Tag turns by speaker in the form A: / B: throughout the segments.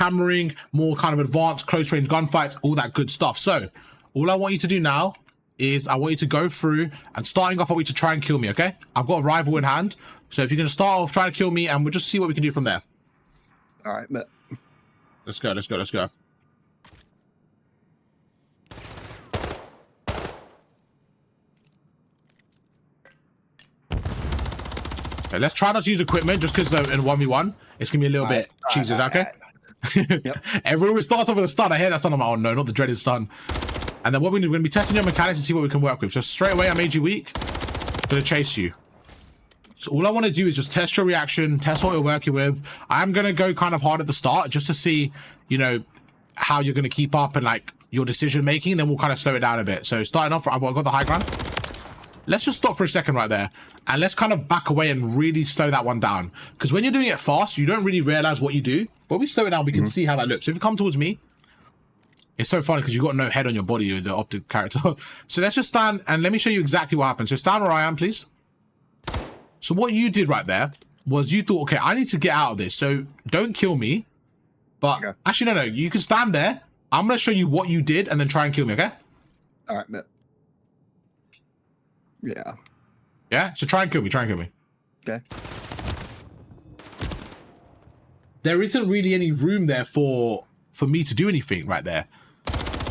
A: hammering, more kind of advanced close range gunfights, all that good stuff. So all I want you to do now is I want you to go through, and starting off I want you to try and kill me, okay? I've got a rival in hand, so if you're gonna start off trying to kill me, and we'll just see what we can do from there.
B: All right, but
A: let's go. Okay, let's try not to use equipment just because in 1v1 it's gonna be a little bit cheesy, okay? Yep. Everyone starts off with a stun. I hear that stun. I'm like, oh no, not the dreaded stun. And then what we're going to be testing your mechanics to see what we can work with. So straight away, I made you weak. I'm going to chase you. So all I want to do is just test your reaction, test what you're working with. I'm going to go kind of hard at the start just to see, you know, how you're going to keep up and like your decision making. Then we'll kind of slow it down a bit. So starting off, I've got the high ground. Let's just stop for a second right there. And let's kind of back away and really slow that one down. Because when you're doing it fast, you don't really realize what you do. But when we slow it down, we can see how that looks. So if you come towards me, it's so funny because you've got no head on your body with the optic character. So let's just stand and let me show you exactly what happened. So stand where I am, please. So what you did right there was you thought, okay, I need to get out of this. So don't kill me. But actually, no. You can stand there. I'm going to show you what you did and then try and kill me, okay?
B: All right, but yeah.
A: Yeah? So try and kill me.
B: Okay.
A: There isn't really any room there for me to do anything right there.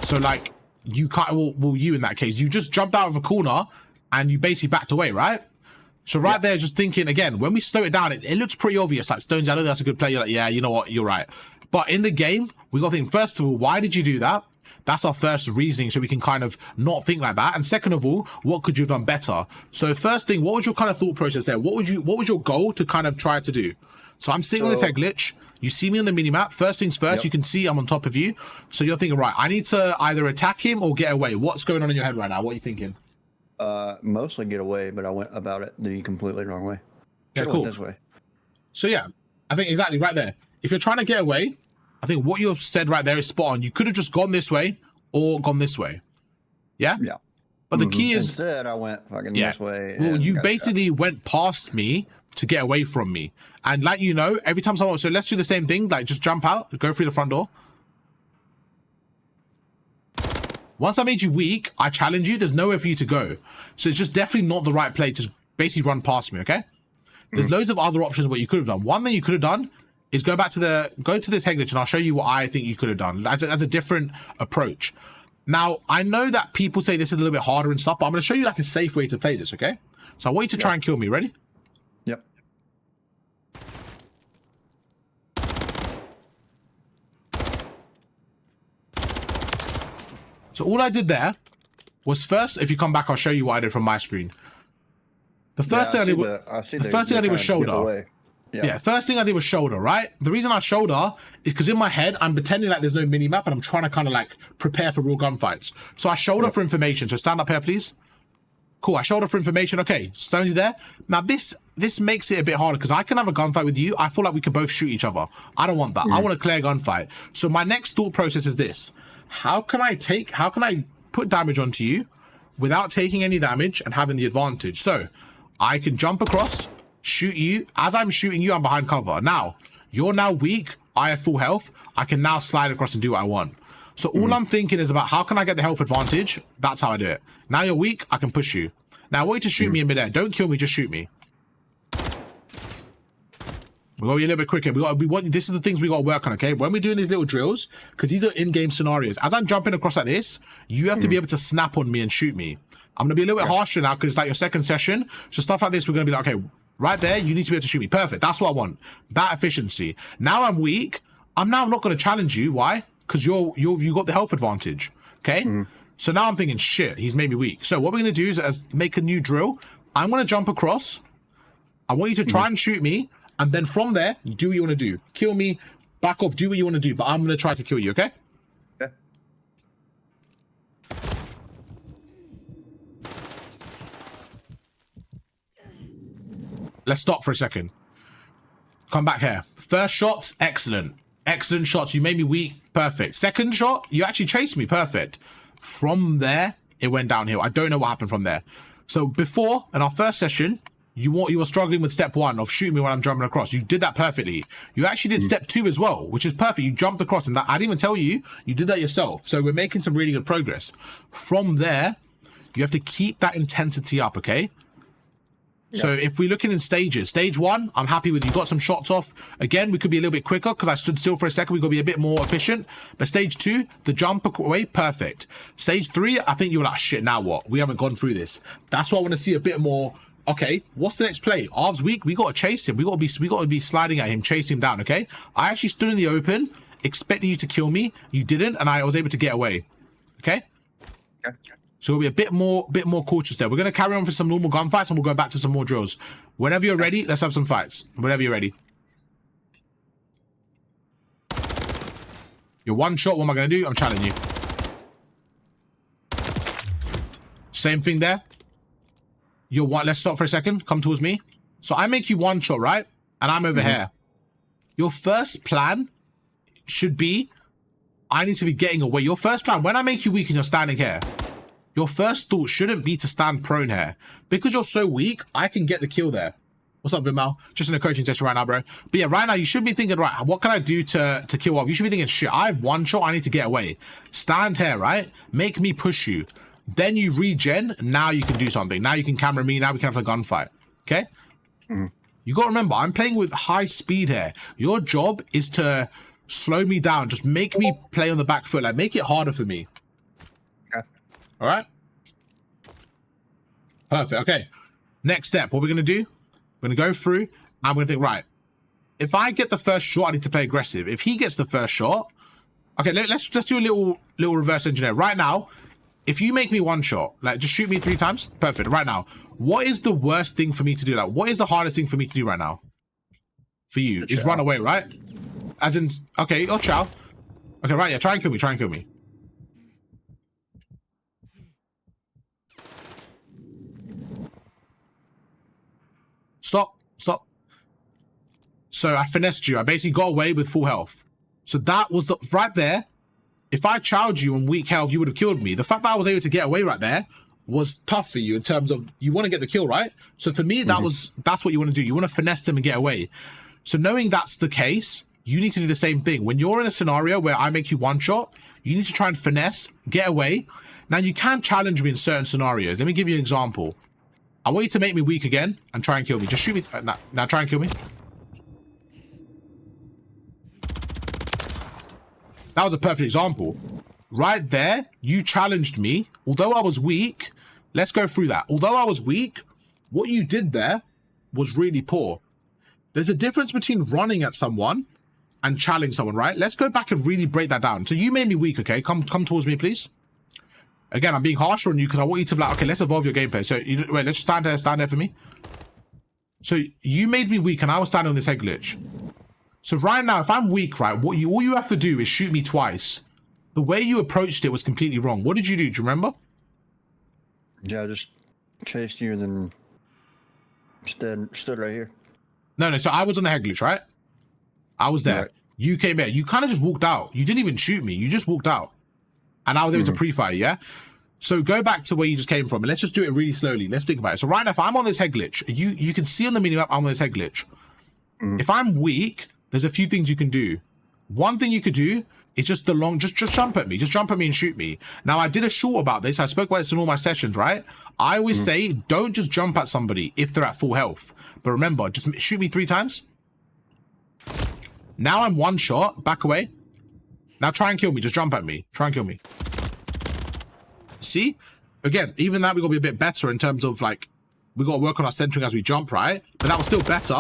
A: So like you can't, well you in that case, you just jumped out of a corner and you basically backed away, right? So right there, just thinking again, when we slow it down, it looks pretty obvious. Like Stones, I know that's a good play. You're like, yeah, you know what, you're right. But in the game, we got to think, first of all, why did you do that? That's our first reasoning, so we can kind of not think like that. And second of all, what could you have done better? So first thing, what was your kind of thought process there? What was your goal to kind of try to do? So I'm sitting on this head glitch. You see me on the minimap. First things first, you can see I'm on top of you. So you're thinking, right, I need to either attack him or get away. What's going on in your head right now? What are you thinking?
B: Mostly get away, but I went about it the completely wrong way.
A: Yeah, cool.
B: This way.
A: So yeah, I think exactly right there. If you're trying to get away, I think what you've said right there is spot on. You could have just gone this way or gone this way. Yeah?
B: Yeah.
A: But the key is...
B: Instead, I went fucking this way.
A: Well, you basically went past me to get away from me. And like, you know, every time someone... So let's do the same thing. Like, just jump out. Go through the front door. Once I made you weak, I challenge you. There's nowhere for you to go. So it's just definitely not the right play to basically run past me, okay? There's loads of other options what you could have done. One thing you could have done is go to this head glitch and I'll show you what I think you could have done as a different approach. Now, I know that people say this is a little bit harder and stuff, but I'm going to show you like a safe way to play this, okay? So I want you to try and kill me. Ready?
B: Yep.
A: So all I did there was first, if you come back, I'll show you what I did from my screen. The first thing I did was shoulder. Yeah, first thing I did was shoulder, right? The reason I shoulder is because in my head, I'm pretending like there's no mini-map and I'm trying to kind of like prepare for real gunfights. So I shoulder for information. So stand up here, please. Cool, I shoulder for information. Okay, Stone's there. Now this makes it a bit harder because I can have a gunfight with you. I feel like we could both shoot each other. I don't want that. I want a clear gunfight. So my next thought process is this. How can I put damage onto you without taking any damage and having the advantage? So I can jump across, shoot you. As I'm shooting you, I'm behind cover. Now, you're now weak. I have full health. I can now slide across and do what I want. So all I'm thinking is about how can I get the health advantage? That's how I do it. Now you're weak. I can push you. Now I want you to shoot me in midair. Don't kill me. Just shoot me. We got to be a little bit quicker. This is the things we got to work on, okay? When we're doing these little drills, because these are in-game scenarios. As I'm jumping across like this, you have to be able to snap on me and shoot me. I'm going to be a little bit harsher now because it's like your second session. So stuff like this, we're going to be like, okay, right there, you need to be able to shoot me. Perfect. That's what I want. That efficiency. Now I'm weak. I'm not going to challenge you. Why? Because you got the health advantage. Okay? So now I'm thinking, shit, he's made me weak. So what we're going to do is make a new drill. I'm going to jump across. I want you to try and shoot me. And then from there, you do what you want to do. Kill me, back off, do what you want to do. But I'm going to try to kill you, okay?
B: Okay.
A: Let's stop for a second. Come back here. First shots, excellent. Excellent shots. You made me weak. Perfect. Second shot, you actually chased me. Perfect. From there, it went downhill. I don't know what happened from there. So before, in our first session, you were struggling with step 1 of shooting me when I'm jumping across. You did that perfectly. You actually did step 2 as well, which is perfect. You jumped across, and that I didn't even tell you. You did that yourself. So we're making some really good progress. From there, you have to keep that intensity up, okay? Yeah. So if we're looking in stages, stage 1, I'm happy with you. Got some shots off. Again, we could be a little bit quicker because I stood still for a second. We got to be a bit more efficient. But stage 2, the jump away, perfect. Stage 3, I think you were like, shit, now what? We haven't gone through this. That's why I want to see a bit more. Okay, what's the next play? Arv's weak. We got to chase him. We got to be sliding at him, chase him down. Okay. I actually stood in the open, expecting you to kill me. You didn't, and I was able to get away. Okay. Okay. So we'll be a bit more cautious there. We're gonna carry on for some normal gunfights, and we'll go back to some more drills. Whenever you're ready, let's have some fights. Whenever you're ready. You're one shot. What am I gonna do? I'm challenging you. Same thing there. You're one. Let's stop for a second. Come towards me. So I make you one shot, right? And I'm over here. Your first plan should be, I need to be getting away. Your first plan, when I make you weak and you're standing here, your first thought shouldn't be to stand prone here. Because you're so weak, I can get the kill there. What's up, Vimal? Just in a coaching session right now, bro. But yeah, right now, you should be thinking, right, what can I do to kill off? You should be thinking, shit, I have one shot. I need to get away. Stand here, right? Make me push you. Then you regen. Now you can do something. Now you can camera me. Now we can have a gunfight. Okay? You got to remember, I'm playing with high speed here. Your job is to slow me down. Just make me play on the back foot. Like, make it harder for me. Okay. All right? Perfect. Okay. Next step. What we're going to do, we're going to go through, and I'm going to think, right, if I get the first shot, I need to play aggressive. If he gets the first shot, okay, let's do a little reverse engineer. Right now, if you make me one shot, like just shoot me 3 times, perfect. Right now, what is the worst thing for me to do? Like, what is the hardest thing for me to do right now? For you, is run away, right? As in, okay, oh, chow. Okay, right, yeah, try and kill me, try and kill me. Stop, stop. So I finessed you. I basically got away with full health. So that was the, right there. If I chowed you on weak health, you would have killed me. The fact that I was able to get away right there was tough for you in terms of you want to get the kill, right? So for me, that's what you want to do. You want to finesse them and get away. So knowing that's the case, you need to do the same thing. When you're in a scenario where I make you one shot, you need to try and finesse, get away. Now you can challenge me in certain scenarios. Let me give you an example. I want you to make me weak again and try and kill me. Just shoot me. Now try and kill me. That was a perfect example. Right there, you challenged me. Although I was weak, let's go through that. Although I was weak, what you did there was really poor. There's a difference between running at someone and challenging someone, right? Let's go back and really break that down. So you made me weak, okay? Come towards me, please. Again, I'm being harsher on you because I want you to be like, okay, let's evolve your gameplay. So wait, let's just stand there for me. So you made me weak and I was standing on this head glitch. So right now, if I'm weak, right, all you have to do is shoot me twice. The way you approached it was completely wrong. What did you do? Do you remember?
B: Yeah, I just chased you and then stood right here.
A: No. So I was on the head glitch, right? I was there. Right. You came here. You kind of just walked out. You didn't even shoot me. You just walked out. And I was able to pre-fire, yeah? So go back to where you just came from. And let's just do it really slowly. Let's think about it. So right now, if I'm on this head glitch, you can see on the minimap I'm on this head glitch. If I'm weak, there's a few things you can do. One thing you could do is just jump at me. Just jump at me and shoot me. Now, I did a short about this. I spoke about this in all my sessions, right? I always say, don't just jump at somebody if they're at full health. But remember, just shoot me 3 times. Now I'm one shot. Back away. Now try and kill me. Just jump at me. Try and kill me. See? Again, even that, we got to be a bit better in terms of, like, we got to work on our centering as we jump, right? But that was still better.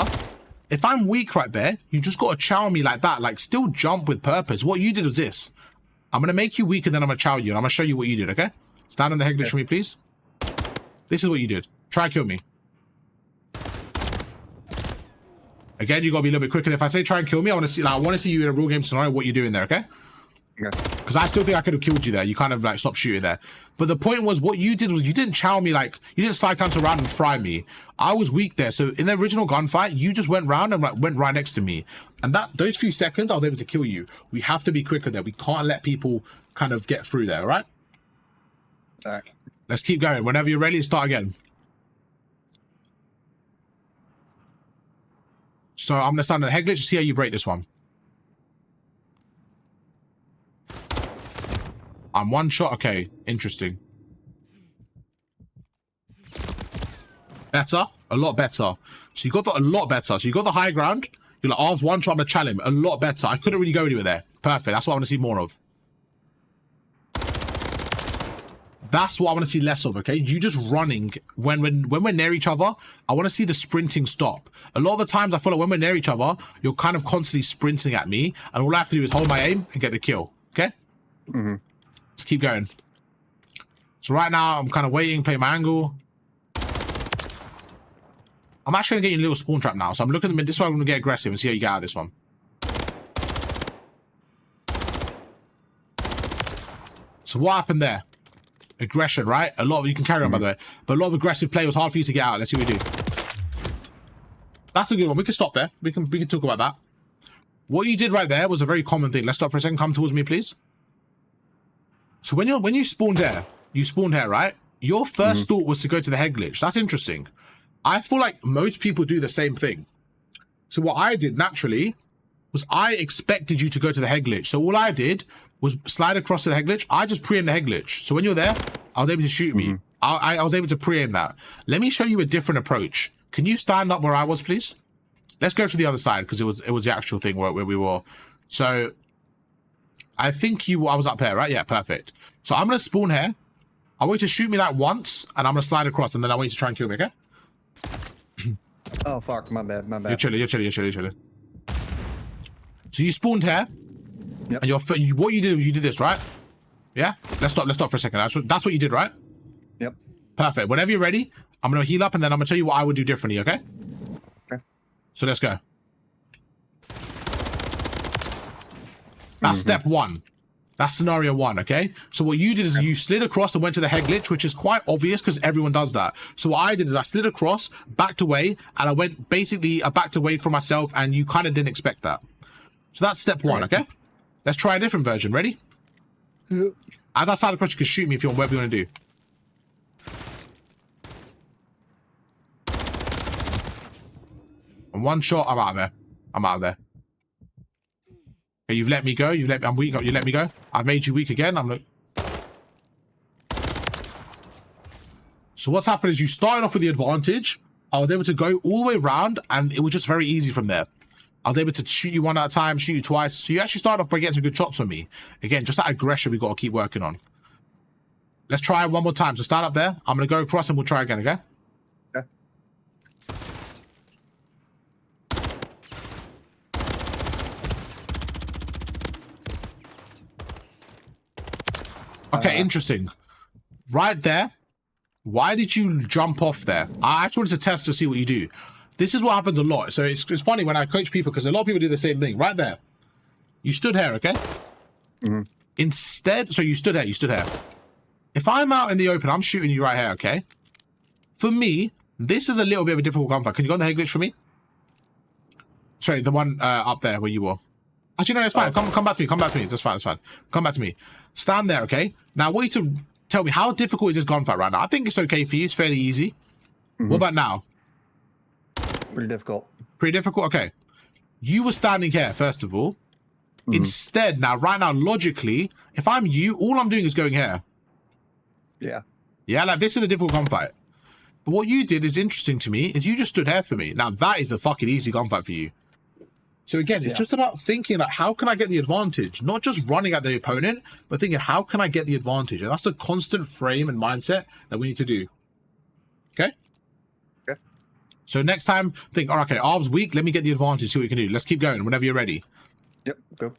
A: If I'm weak right there, you just got to chow me like that. Like, still jump with purpose. What you did was this. I'm going to make you weak and then I'm going to chow you. And I'm going to show you what you did, okay? Stand on the head glitch for me, please. This is what you did. Try and kill me. Again, you got to be a little bit quicker. If I say try and kill me, I want to see you in a real game scenario, what you're doing there, okay? Because I still think I could have killed you there. You kind of like stopped shooting there. But the point was, what you did was you didn't chow me, like you didn't side counter around and fry me. I was weak there. So in the original gunfight, you just went round and like went right next to me. And those few seconds, I was able to kill you. We have to be quicker there. We can't let people kind of get through there, all right? All right. Let's keep going. Whenever you're ready, start again. So I'm gonna stand on the head glitch to see how you break this one. I'm one shot. Okay, interesting. Better, a lot better. So you got the a lot better. So you got the high ground. You're like, Arv's one shot, I'm gonna challenge him. A lot better. I couldn't really go anywhere there. Perfect. That's what I want to see more of. That's what I want to see less of, okay? You just running when we're near each other. I want to see the sprinting stop. A lot of the times I feel like when we're near each other, you're kind of constantly sprinting at me, and all I have to do is hold my aim and get the kill, okay? Let's keep going. So right now, I'm kind of waiting, play my angle. I'm actually going to get you a little spawn trap now. So I'm looking at the mid. This is why I'm going to get aggressive and see how you get out of this one. So what happened there? Aggression, right? A lot of you can carry on, by the way. But a lot of aggressive play was hard for you to get out. Let's see what we do. That's a good one. We can stop there. We can talk about that. What you did right there was a very common thing. Let's stop for a second. Come towards me, please. So when you spawned here, right? Your first thought was to go to the head glitch. That's interesting. I feel like most people do the same thing. So what I did naturally was I expected you to go to the head glitch. So all I did was slide across to the head glitch. I just pre-aimed the head glitch. So when you're there, I was able to shoot me. I was able to pre-aim that. Let me show you a different approach. Can you stand up where I was, please? Let's go to the other side because it was the actual thing where we were. So I think I was up there, right? Yeah, perfect. So I'm going to spawn here. I want you to shoot me like once, and I'm going to slide across, and then I want you to try and kill me, okay?
B: Oh, fuck. My bad.
A: You're chilling. So you spawned here.
B: Yep.
A: And what you did was you did this, right? Yeah? Let's stop for a second. That's what you did, right?
B: Yep.
A: Perfect. Whenever you're ready, I'm going to heal up, and then I'm going to tell you what I would do differently, okay?
B: Okay.
A: So let's go. That's step one. That's scenario one, okay? So what you did is you slid across and went to the head glitch, which is quite obvious because everyone does that. So what I did is I slid across, backed away, and I went basically, I backed away from myself, and you kind of didn't expect that. So that's step one, okay? Let's try a different version. Ready?
B: Yep.
A: As I slide across, you can shoot me if you want, whatever you want to do. And one shot, I'm out of there. Okay, you've let me go. I'm weak. You let me go. I've made you weak again. So what's happened is you started off with the advantage. I was able to go all the way around, and it was just very easy from there. I was able to shoot you one at a time, shoot you twice. So you actually started off by getting some good shots from me. Again, just that aggression we got to keep working on. Let's try it one more time. So stand up there. I'm going to go across and we'll try again, okay? Okay, interesting. Right there. Why did you jump off there? I actually wanted to test to see what you do. This is what happens a lot. So it's funny when I coach people because a lot of people do the same thing. Right there. You stood here, okay? Instead, so you stood here. If I'm out in the open, I'm shooting you right here, okay? For me, this is a little bit of a difficult gunfight. Can you go on the head glitch for me? Sorry, the one up there where you were. Actually, no, it's fine. Come back to me. That's fine. Come back to me. Stand there, okay? Now, I want you to tell me, how difficult is this gunfight right now? I think it's okay for you. It's fairly easy. What about now?
B: Pretty difficult.
A: Pretty difficult? Okay. You were standing here, first of all. Instead, right now, logically, if I'm you, all I'm doing is going here.
B: Yeah.
A: Yeah, like, this is a difficult gunfight. But what you did is interesting to me, is you just stood here for me. Now, that is a fucking easy gunfight for you. So again, it's just about thinking, like, how can I get the advantage? Not just running at the opponent, but thinking, how can I get the advantage? And that's the constant frame and mindset that we need to do. Okay?
B: Okay.
A: So next time, think, all right, okay, Arv's weak. Let me get the advantage, see what we can do. Let's keep going whenever you're ready.
B: Yep, go.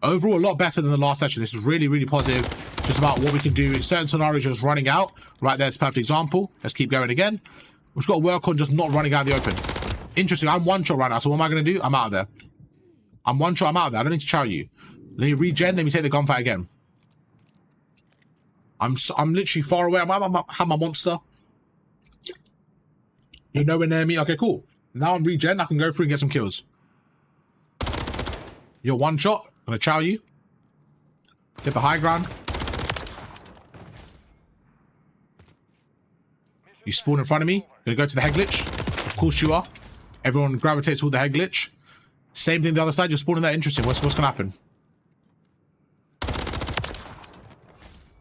A: Overall, a lot better than the last session. This is really, really positive. Just about what we can do in certain scenarios, just running out. Right there's a perfect example. Let's keep going again. We've got to work on just not running out in the open. Interesting. I'm one shot right now. So what am I going to do? I'm out of there. I'm one shot. I'm out of there. I don't need to chow you. Let me regen. Let me take the gunfight again. I'm literally far away. I have my monster. You're nowhere near me. Okay, cool. Now I'm regen. I can go through and get some kills. You're one shot. I'm going to chow you. Get the high ground. You spawn in front of me. Gonna go to the head glitch. Of course you are. Everyone gravitates toward the head glitch. Same thing the other side. You're spawning that interesting. What's gonna happen?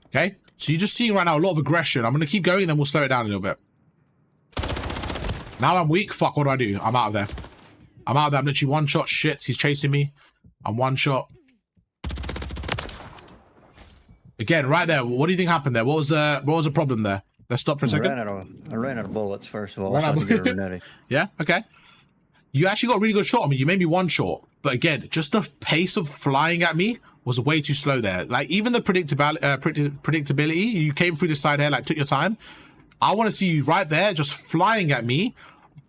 A: Okay, so you're just seeing right now a lot of aggression. I'm gonna keep going, and then we'll slow it down a little bit. Now I'm weak. Fuck, what do? I'm out of there. I'm out of there. I'm literally one shot. Shit, he's chasing me. I'm one shot. Again, right there. What do you think happened there? What was the problem there? Let's stop for a second.
B: I ran out of bullets first of all. So I had to get ready.
A: Yeah. Okay. You actually got a really good shot on me. You made me one shot, but again, just the pace of flying at me was way too slow there. Like even the predictability, you came through the side here, like took your time. I want to see you right there, just flying at me.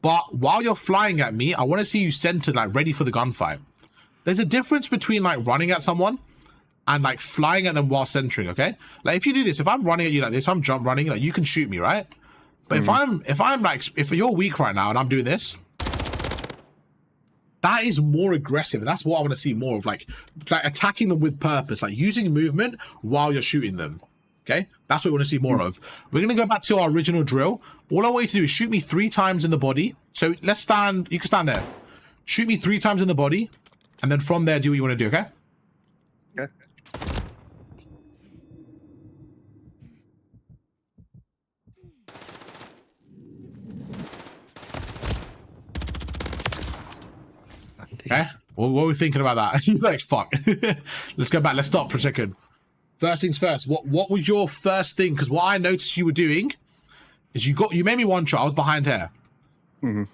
A: But while you're flying at me, I want to see you centered, like ready for the gunfight. There's a difference between like running at someone and like flying at them while centering. Okay, like if you do this, if I'm running at you like this, I'm jump running, like you can shoot me, right? But if you're weak right now and I'm doing this, that is more aggressive, and that's what I want to see more of, like attacking them with purpose, like using movement while you're shooting them. Okay, that's what we want to see more of. We're going to go back to our original drill. All I want you to do is shoot me 3 times in the body. So let's stand, you can stand there. Shoot me 3 times in the body, and then from there, do what you want to do, okay?
B: Okay.
A: Okay, well, what are we thinking about that? You're like, fuck. Let's go back. Let's stop for a second. First things first. What was your first thing? Because what I noticed you were doing is you made me one shot. I was behind here.
B: Mm-hmm.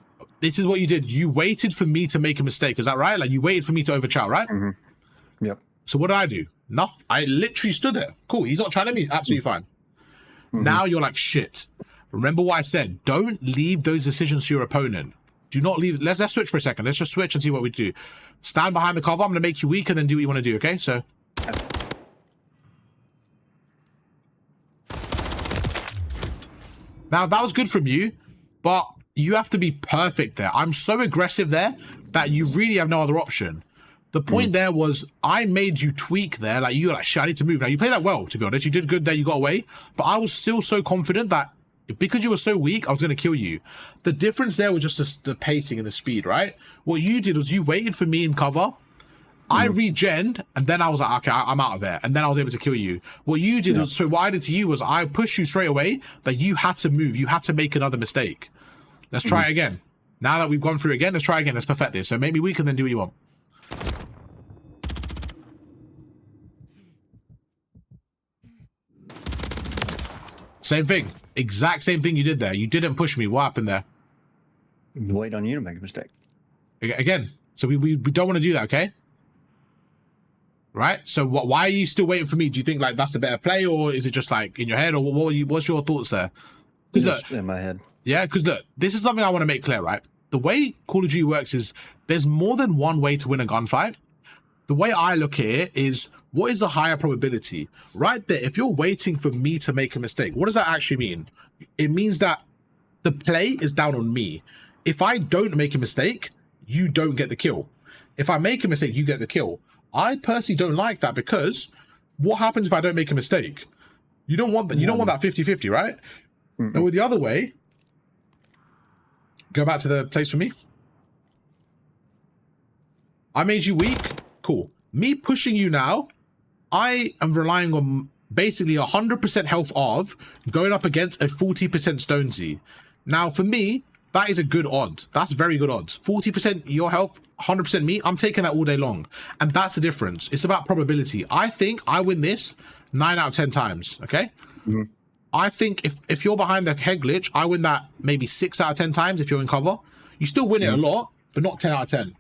A: This is what you did. You waited for me to make a mistake. Is that right? Like you waited for me to overchow, right?
B: Mm-hmm. Yep.
A: So what did I do? Nothing. I literally stood there. Cool. He's not trying to me. Absolutely fine. Mm-hmm. Now you're like, shit. Remember what I said? Don't leave those decisions to your opponent. Do not leave. Let's switch for a second. Let's just switch and see what we do. Stand behind the cover. I'm going to make you weak and then do what you want to do, okay? So. Now, that was good from you, but you have to be perfect there. I'm so aggressive there that you really have no other option. The point there was I made you tweak there. Like, you were like, shit, I need to move. Now, you played that well, to be honest. You did good there. You got away. But I was still so confident that because you were so weak, I was going to kill you. The difference there was just the pacing and the speed, right? What you did was you waited for me in cover. I regened, and then I was like, okay, I'm out of there. And then I was able to kill you. What you did was, so what I did to you was I pushed you straight away that you had to move. You had to make another mistake. Let's try it again. Now that we've gone through again, let's try again. Let's perfect this. So maybe we can then do what you want. Same thing. Exact same thing you did there. You didn't push me. What happened there?
B: Wait on you to make a mistake.
A: Again. So we don't want to do that, okay? Right? So why are you still waiting for me? Do you think like that's the better play, or is it just like in your head, or what's your thoughts there?
B: Just in my head.
A: Yeah, because look, this is something I want to make clear, right? The way Call of Duty works is there's more than one way to win a gunfight. The way I look at it is, what is the higher probability? Right there, if you're waiting for me to make a mistake, what does that actually mean? It means that the play is down on me. If I don't make a mistake, you don't get the kill. If I make a mistake, you get the kill. I personally don't like that, because what happens if I don't make a mistake? You don't want that. You don't want that 50-50, right? And with the other way, go back to the place for me. I made you weak. Cool. Me pushing you now, I am relying on basically 100% health of going up against a 40% Stonesy. Now, for me, that is a good odd. That's very good odds. 40% your health, 100% me. I'm taking that all day long. And that's the difference. It's about probability. I think I win this 9 out of 10 times, okay? I think if you're behind the head glitch, I win that maybe 6 out of 10 times if you're in cover. You still win it a lot, but not 10 out of 10.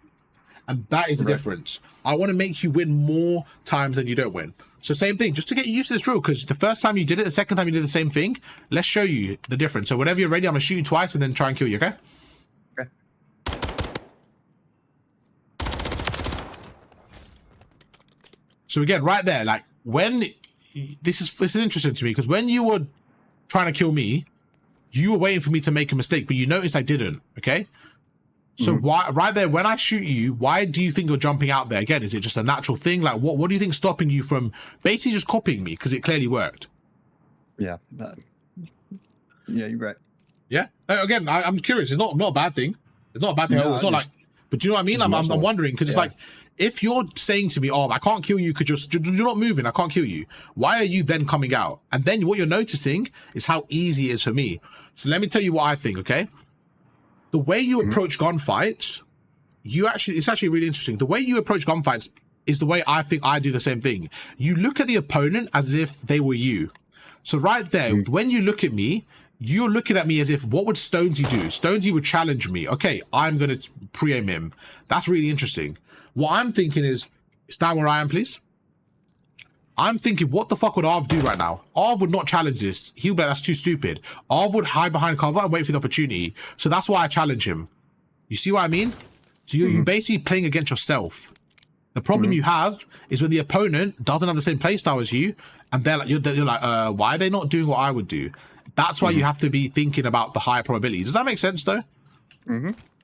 A: And that is the difference. I want to make you win more times than you don't win. So same thing, just to get you used to this drill, because the first time you did it, the second time you did the same thing, let's show you the difference. So whenever you're ready, I'm going to shoot you twice and then try and kill you, okay?
B: Okay.
A: So again, right there, like when, this is interesting to me, because when you were trying to kill me, you were waiting for me to make a mistake, but you noticed I didn't, okay? So why, right there, when I shoot you, why do you think you're jumping out there? Again, is it just a natural thing? Like, what do you think is stopping you from basically just copying me? Because it clearly worked.
B: Yeah. Yeah, you're right.
A: Yeah. Again, I'm curious. It's not a bad thing. It's not a bad thing.
B: No,
A: It's not like, but do you know what I mean? I'm wondering, because it's like, if you're saying to me, oh, I can't kill you because you're not moving, I can't kill you. Why are you then coming out? And then what you're noticing is how easy it is for me. So let me tell you what I think, okay? The way you approach gunfights, it's actually really interesting. The way you approach gunfights is the way I think I do the same thing. You look at the opponent as if they were you. So right there, when you look at me, you're looking at me as if, what would Stonesy do? Stonesy would challenge me. Okay, I'm going to pre-aim him. That's really interesting. What I'm thinking is, stand where I am, please. I'm thinking, what the fuck would Arv do right now? Arv would not challenge this. He'll be like, that's too stupid. Arv would hide behind cover and wait for the opportunity. So that's why I challenge him. You see what I mean? So you're basically playing against yourself. The problem you have is when the opponent doesn't have the same playstyle as you, and they're like, you're like, why are they not doing what I would do? That's why you have to be thinking about the higher probability. Does that make sense, though?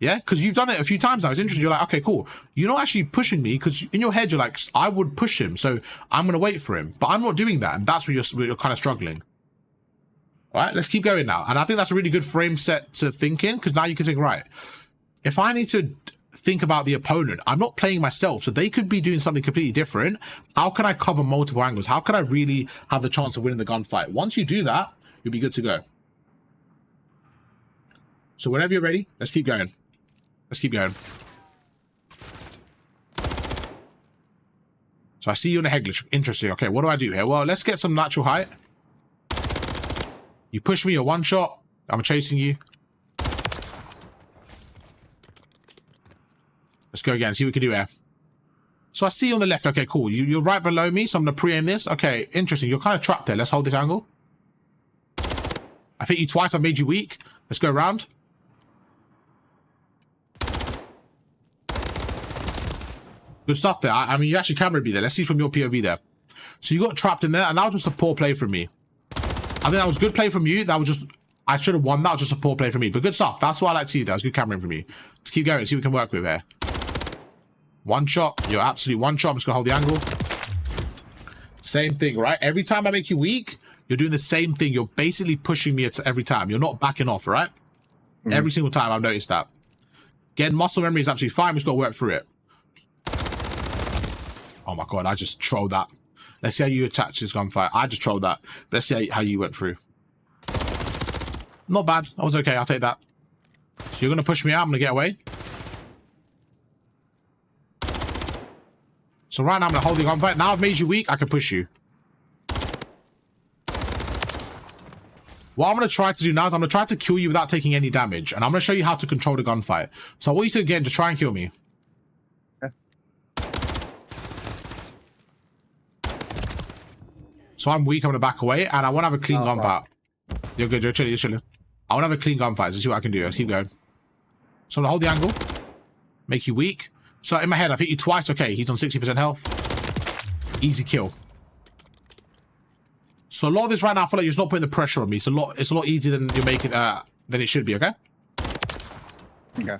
A: Yeah, because you've done it a few times now. It's interesting. You're like, okay, cool. You're not actually pushing me, because in your head, you're like, I would push him, so I'm going to wait for him. But I'm not doing that, and that's where you're kind of struggling. All right, let's keep going now. And I think that's a really good frame set to think in, because now you can think, right, if I need to think about the opponent, I'm not playing myself, so they could be doing something completely different. How can I cover multiple angles? How can I really have the chance of winning the gunfight? Once you do that, you'll be good to go. So whenever you're ready, let's keep going. Let's keep going. So I see you in a head glitch. Interesting. Okay, what do I do here? Well, let's get some natural height. You push me, you're one shot. I'm chasing you. Let's go again, see what we can do here. So I see you on the left. Okay, cool. You're right below me, so I'm going to pre-aim this. Okay, interesting. You're kind of trapped there. Let's hold this angle. I hit you twice. I've made you weak. Let's go around. Good stuff there. I mean, you actually can be there. Let's see from your POV there. So you got trapped in there, and that was just a poor play from me. I think that was good play from you. That was just... I should have won. That was just a poor play from me. But good stuff. That's why I like to see. That was good cameraing from you. Let's keep going. See what we can work with here. One shot. You're absolutely one shot. I'm just going to hold the angle. Same thing, right? Every time I make you weak, you're doing the same thing. You're basically pushing me every time. You're not backing off, right? Every single time I've noticed that. Getting muscle memory is absolutely fine. We've just got to work through it. Oh my God, I just trolled that. Let's see how you attach this gunfight. I just trolled that. Let's see how you went through. Not bad. I was okay. I'll take that. So you're going to push me out. I'm going to get away. So right now, I'm going to hold the gunfight. Now I've made you weak. I can push you. What I'm going to try to do now is I'm going to try to kill you without taking any damage. And I'm going to show you how to control the gunfight. So I want you to, again, just try and kill me. So I'm weak. I'm going to back away. And I want to have a clean gunfight. You're good. You're chilling. You're chilling. I want to have a clean gunfight. Let's see what I can do. Let's keep going. So I'm going to hold the angle. Make you weak. So in my head, I've hit you twice. Okay, he's on 60% health. Easy kill. So a lot of this right now, I feel like you're not putting the pressure on me. It's a lot easier than you're making than it should be, okay?
B: Okay.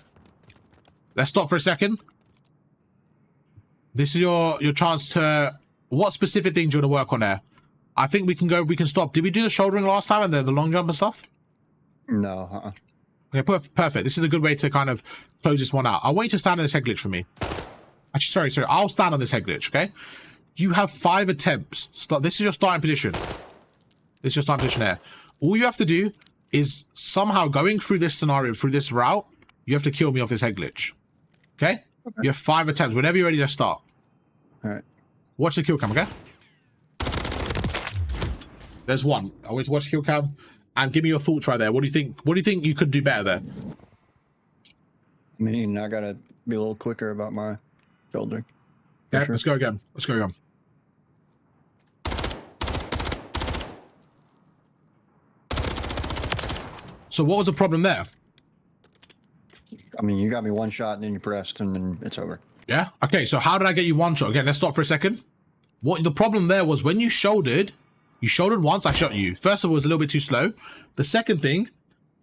A: Let's stop for a second. This is your chance to... What specific things do you want to work on there? I think we can stop. Did we do the shouldering last time and the long jump and stuff?
B: No.
A: Okay, perfect. This is a good way to kind of close this one out. I want you to stand on this head glitch for me. Actually, sorry. I'll stand on this head glitch, okay? You have 5 attempts. This is your starting position. This is your starting position here. All you have to do is somehow going through this scenario, through this route, you have to kill me off this head glitch. Okay? You have 5 attempts. Whenever you're ready, let's start.
B: All right.
A: Watch the kill cam, okay? There's one. I want you to watch the kill cam and give me your thoughts right there. What do you think? What do you think you could do better there?
B: I mean, I gotta be a little quicker about my shoulder.
A: Yeah, sure. Let's go again. Let's go again. So what was the problem there?
B: I mean, you got me one shot and then you pressed and then it's over.
A: Yeah? Okay, so how did I get you one shot? Again, let's stop for a second. What the problem there was when you shouldered once, I shot you. First of all, it was a little bit too slow. The second thing,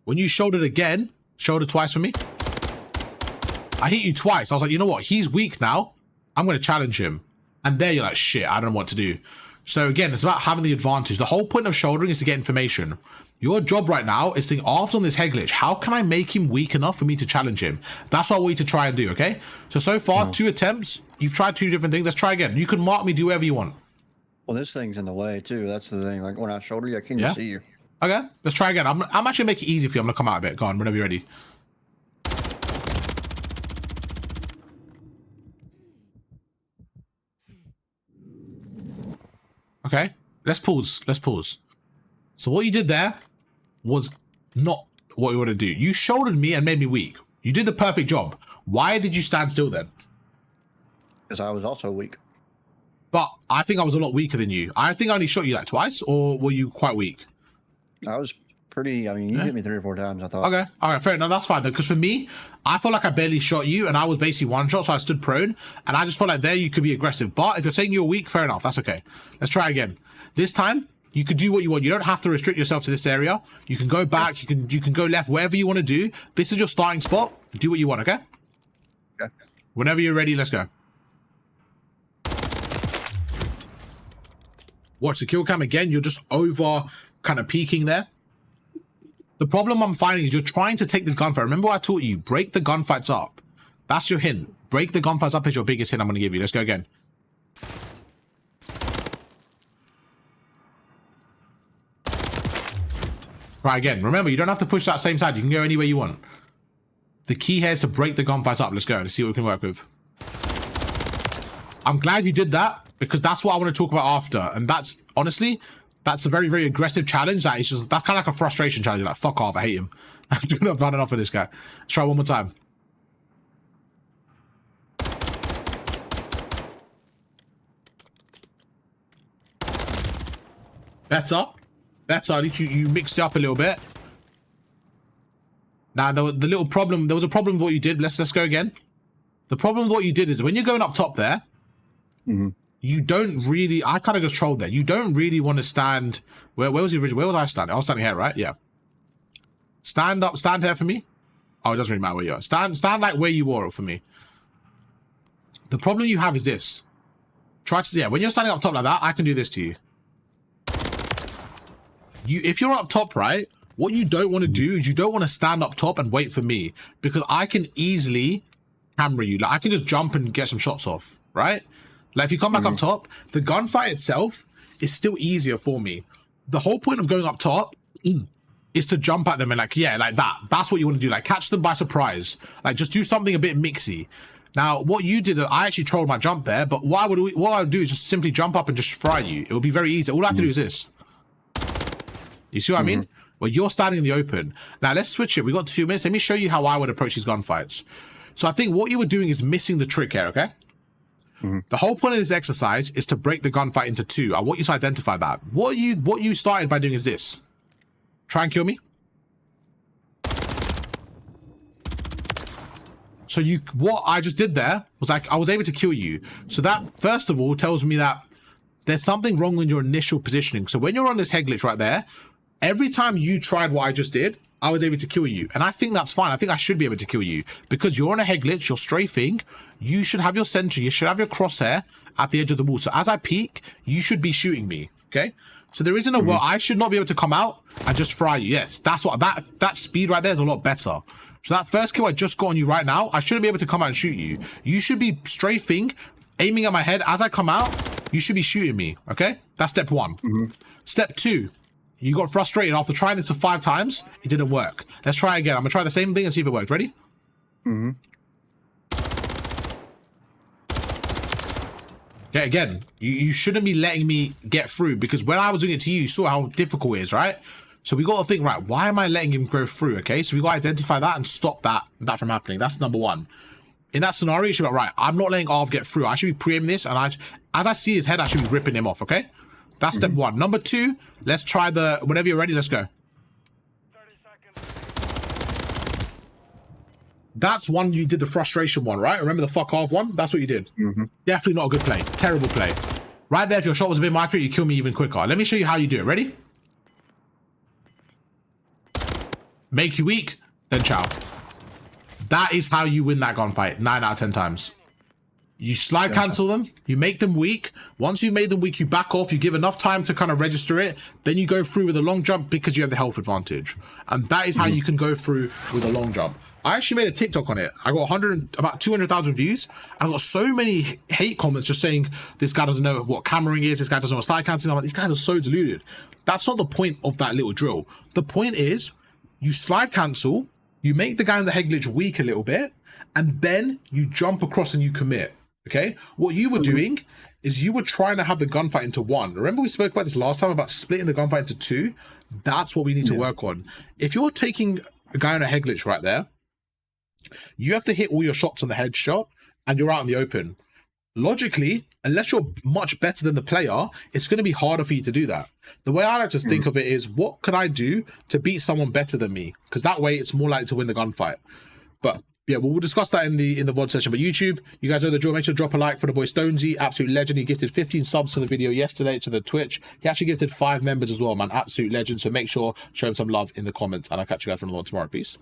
A: when you shouldered again, shoulder twice for me. I hit you twice. I was like, you know what? He's weak now. I'm going to challenge him. And there you're like, shit, I don't know what to do. So again, it's about having the advantage. The whole point of shouldering is to get information. Your job right now is to think, after on this head glitch, how can I make him weak enough for me to challenge him? That's what I want you to try and do, okay? So far, 2 attempts. You've tried 2 different things. Let's try again. You can mark me, do whatever you want.
B: Well, this thing's in the way, too. That's the thing. Like, when I shoulder you, I can't even see you.
A: Okay, let's try again. I'm actually going to make it easy for you. I'm going to come out a bit. Go on, whenever you're ready. Okay, let's pause. Let's pause. So what you did there was not what you want to do. You shouldered me and made me weak. You did the perfect job. Why did you stand still then?
B: Because I was also weak.
A: But I think I was a lot weaker than you. I think I only shot you like twice, or were you quite weak?
B: I was pretty, I mean, you hit me 3 or 4 times, I thought.
A: Okay, all right, fair enough. That's fine though, because for me, I felt like I barely shot you, and I was basically one shot, so I stood prone, and I just felt like there you could be aggressive. But if you're saying you're weak, fair enough. That's okay. Let's try again. This time, you could do what you want. You don't have to restrict yourself to this area. You can go back. You can go left, wherever you want to do. This is your starting spot. Do what you want, okay?
B: Okay.
A: Whenever you're ready, let's go. Watch the kill cam again. You're just over kind of peeking there. The problem I'm finding is you're trying to take this gunfight. Remember what I taught you? Break the gunfights up. That's your hint. Break the gunfights up is your biggest hint I'm going to give you. Let's go again. Try again. Remember, you don't have to push that same side. You can go anywhere you want. The key here is to break the gunfights up. Let's go. Let's see what we can work with. I'm glad you did that, because that's what I want to talk about after. And that's, honestly, that's a very, very aggressive challenge. That's kind of like a frustration challenge. You're like, fuck off, I hate him. I'm doing not had enough of this guy. Let's try one more time. Better. Better. At least you mixed it up a little bit. Now, the little problem, there was a problem with what you did. Let's go again. The problem with what you did is when you're going up top there, you don't really, I kind of just trolled there. You don't really want to stand, where was the original, where was I standing? I was standing here, right? Yeah. Stand up, stand here for me. Oh, it doesn't really matter where you are. Stand like where you were for me. The problem you have is this. Try to, yeah, when you're standing up top like that, I can do this to you. If you're up top, right, what you don't want to do is you don't want to stand up top and wait for me, because I can easily camera you. Like, I can just jump and get some shots off, right? Like, if you come back up top, the gunfight itself is still easier for me. The whole point of going up top is to jump at them and like, yeah, like that. That's what you want to do. Like, catch them by surprise. Like, just do something a bit mixy. Now, what you did, I actually trolled my jump there, but what I would do is just simply jump up and just fry you. It would be very easy. All I have to do is this. You see what I mean? Well, you're standing in the open. Now, let's switch it. We got 2 minutes. Let me show you how I would approach these gunfights. So I think what you were doing is missing the trick here, okay? The whole point of this exercise is to break the gunfight into 2. I want you to identify that. What you started by doing is this. Try and kill me. So what I just did there was I was able to kill you. So that, first of all, tells me that there's something wrong with your initial positioning. So when you're on this head glitch right there, every time you tried what I just did, I was able to kill you. And I think that's fine. I think I should be able to kill you because you're on a head glitch, you're strafing. You should have your center, you should have your crosshair at the edge of the wall. So as I peek, you should be shooting me, okay? So there isn't a well, I should not be able to come out and just fry you. Yes, that's what, that speed right there is a lot better. So that first kill I just got on you right now, I shouldn't be able to come out and shoot you. You should be strafing, aiming at my head. As I come out, you should be shooting me, okay? That's step 1. Step 2, you got frustrated after trying this for 5 times. It didn't work. Let's try again. I'm gonna try the same thing and see if it worked. Ready? Okay, again, you shouldn't be letting me get through because when I was doing it to you, you saw how difficult it is, right? So we got to think, right, why am I letting him go through, okay? So we got to identify that and stop that from happening. That's number 1. In that scenario, you should be like, right, I'm not letting Arv get through. I should be pre-aiming this, and as I see his head, I should be ripping him off, okay? That's step 1. Number 2, let's try whenever you're ready, let's go.
C: 30 seconds.
A: That's one you did the frustration one, right? Remember the fuck off one? That's what you did. Definitely not a good play. Terrible play. Right there, if your shot was a bit micro, you kill me even quicker. Let me show you how you do it. Ready? Make you weak, then chow. That is how you win that gunfight 9 out of 10 times. You slide cancel them, you make them weak. Once you've made them weak, you back off, you give enough time to kind of register it, then you go through with a long jump because you have the health advantage. And that is how you can go through with a long jump. I actually made a TikTok on it. I got about 200,000 views. And I got so many hate comments just saying, this guy doesn't know what cammering is, this guy doesn't know what slide canceling. I'm like, these guys are so deluded. That's not the point of that little drill. The point is, you slide cancel, you make the guy in the head glitch weak a little bit, and then you jump across and you commit. Okay, what you were doing is you were trying to have the gunfight into one. Remember we spoke about this last time about splitting the gunfight into two? That's what we need to work on. If you're taking a guy on a head glitch right there, you have to hit all your shots on the headshot and you're out in the open. Logically, unless you're much better than the player, it's going to be harder for you to do that. The way I like to think of it is, what could I do to beat someone better than me? Because that way it's more likely to win the gunfight. But yeah, we'll discuss that in the VOD session. But YouTube, you guys know the drill. Make sure to drop a like for the boy Stonesy, absolute legend. He gifted 15 subs to the video yesterday to the Twitch. He actually gifted 5 members as well, man. Absolute legend. So make sure show him some love in the comments, and I'll catch you guys from the VOD tomorrow. Peace.